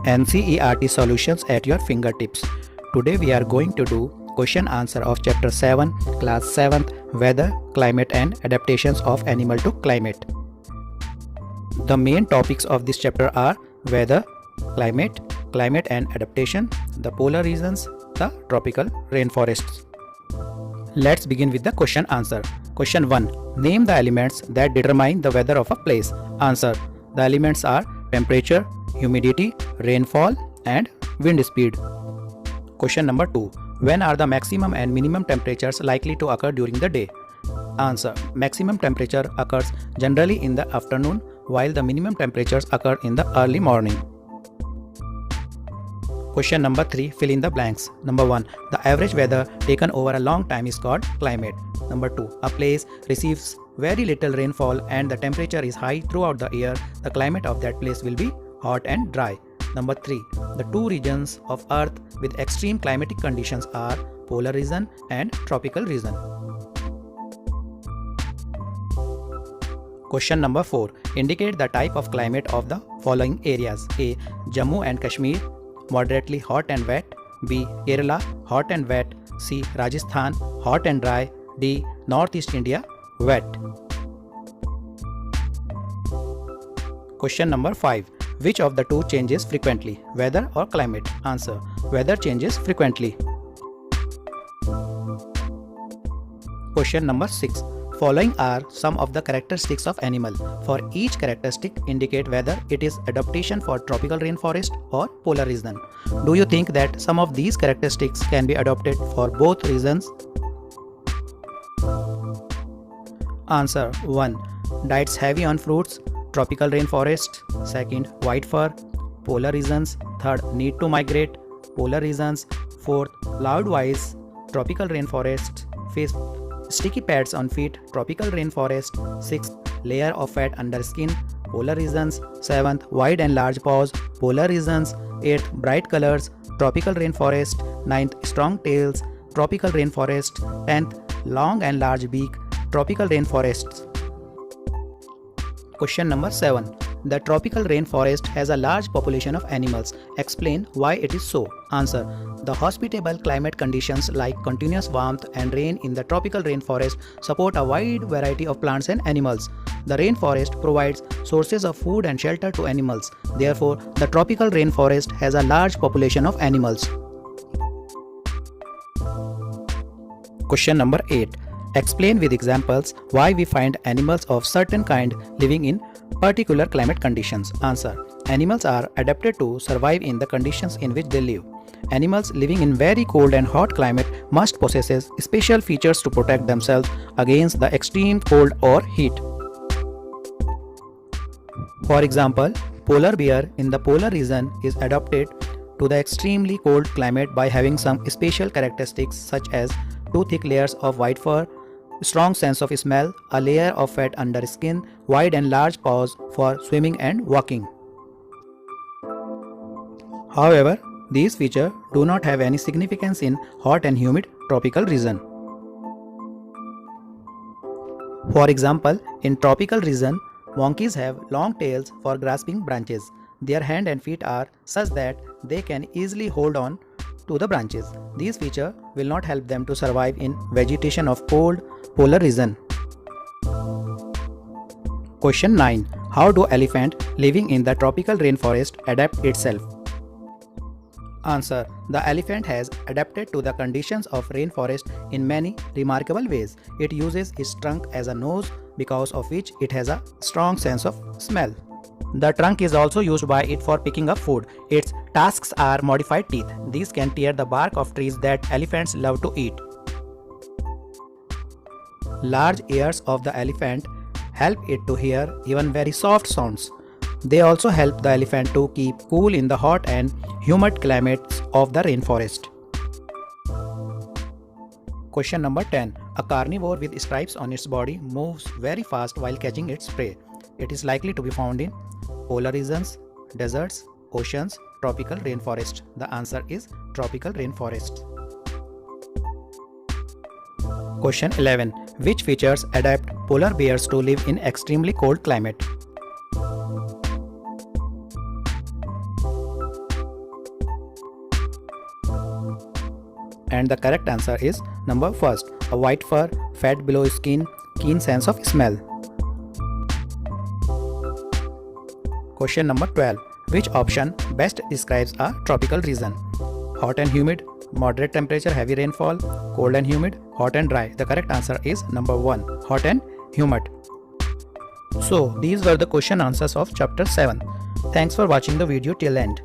NCERT solutions at your fingertips. Today we are going to do question answer of chapter 7, class 7th, weather, climate and adaptations of animal to climate. The main topics of this chapter are weather, climate, climate and adaptation, the polar regions, the tropical rainforests. Let's begin with the question answer. Question 1. Name the elements that determine the weather of a place. Answer. The elements are temperature, humidity, rainfall and wind speed. Question number 2. When are the maximum and minimum temperatures likely to occur during the day? Answer. Maximum temperature occurs generally in the afternoon while the minimum temperatures occur in the early morning. Question number 3. Fill in the blanks. Number 1. The average weather taken over a long time is called climate. Number 2. A place receives very little rainfall and the temperature is high throughout the year. The climate of that place will be hot and dry. Number 3. The two regions of Earth with extreme climatic conditions are polar region and tropical region. Question number 4. Indicate the type of climate of the following areas. A. Jammu and Kashmir, moderately hot and wet. B. Kerala, hot and wet. C. Rajasthan, hot and dry. D. Northeast India, wet. Question number 5. Which of the two changes frequently, weather or climate? Answer. Weather changes frequently. Question number 6. Following are some of the characteristics of animal. For each characteristic indicate whether it is adaptation for tropical rainforest or polar region. Do you think that some of these characteristics can be adopted for both regions? Answer. 1. Diets heavy on fruits, tropical rainforest. 2nd. White fur, polar regions. 3rd. Need to migrate, polar regions. 4th. Loud voice, tropical rainforest. 5th. Sticky pads on feet, tropical rainforest. 6th. Layer of fat under skin, polar regions. 7th. Wide and large paws, polar regions. 8th. Bright colors, tropical rainforest. 9th. Strong tails, tropical rainforest. 10th. Long and large beak, tropical rainforests. Question number 7. The tropical rainforest has a large population of animals. Explain why it is so. Answer. The hospitable climate conditions like continuous warmth and rain in the tropical rainforest support a wide variety of plants and animals. The rainforest provides sources of food and shelter to animals. Therefore, the tropical rainforest has a large population of animals. Question number 8. Explain with examples why we find animals of certain kind living in particular climate conditions. Answer. Animals are adapted to survive in the conditions in which they live. Animals living in very cold and hot climate must possess special features to protect themselves against the extreme cold or heat. For example, polar bear in the polar region is adapted to the extremely cold climate by having some special characteristics such as 2 thick layers of white fur, strong sense of smell, a layer of fat under skin, wide and large paws for swimming and walking. However, these features do not have any significance in hot and humid tropical region. For example, in tropical region, monkeys have long tails for grasping branches. Their hands and feet are such that they can easily hold on to the branches. These features will not help them to survive in vegetation of cold polar region. Question 9. How do elephant living in the tropical rainforest adapt itself? Answer. The elephant has adapted to the conditions of rainforest in many remarkable ways. It uses its trunk as a nose, because of which it has a strong sense of smell. The trunk is also used by it for picking up food. Its tusks are modified teeth. These can tear the bark of trees that elephants love to eat. Large ears of the elephant help it to hear even very soft sounds. They also help the elephant to keep cool in the hot and humid climates of the rainforest. Question number 10. A carnivore with stripes on its body moves very fast while catching its prey. It is likely to be found in polar regions, deserts, oceans, tropical rainforest. The answer is tropical rainforest. Question 11. Which features adapt polar bears to live in extremely cold climate? and the correct answer is number first, a white fur, fat below skin, keen sense of smell. Question number 12. Which option best describes a tropical region? Hot and humid, moderate temperature, heavy rainfall, cold and humid, hot and dry. The correct answer is number 1, hot and humid. So these were the question answers of chapter 7. Thanks for watching the video till end.